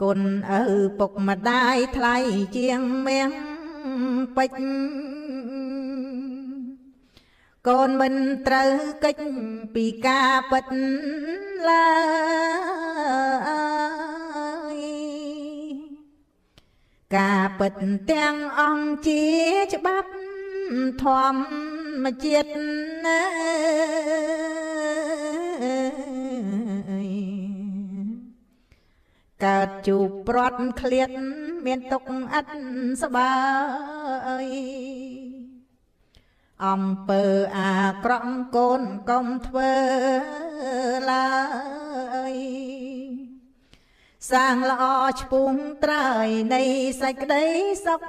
គុណឪពុកម្ដាយថ្លៃជាងមាំងពេជ្រកូនមិនត្រូវកិច្ចពីការពិតឡើយការពិតទាំងអង្គជាច្បាប់ធម្មជាតិកើតជួបព្រាត់ឃ្លាតមានទុកអត់សបាយអំពើអាក្រក់កូនកុំធ្វើឡើយសាងល្អឆ្ពងត្រើយនៃសេចក្តីសុខ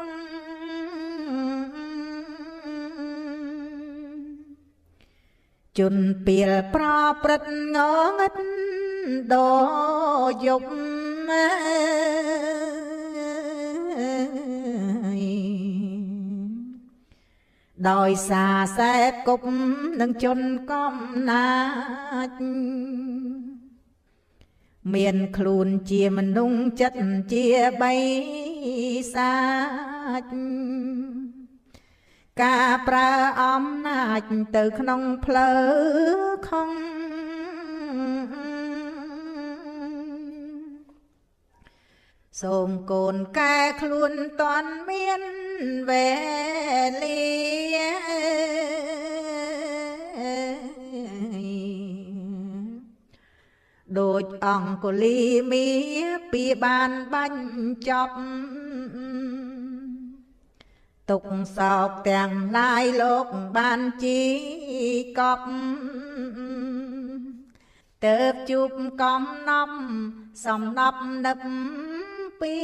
ជន់ពីលប្រព្រឹត្តងងឹតដល់យប់ដោយសារសែបគប់នឹងជន់កំណាចមានខ្លួនជាមនុស្សចិត្តជាបៃសាចការប្រើអំណាចទៅក្នុងផ្លូវខំសូមកូនកែខ្លួនតន់មានវេលាដូចអង្គលីមីពីបានបាញ់ចប់ទុកសោកទាំងឡាយលោកបានជីកប់ទៅជួបកំណប់សំណប់នឹកពី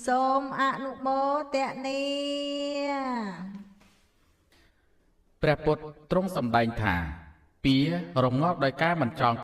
សូមអនុមោទនាព្រះពុទ្ធទ្រង់សម្ដែងថាពាររងាប់ដោយការមិនចង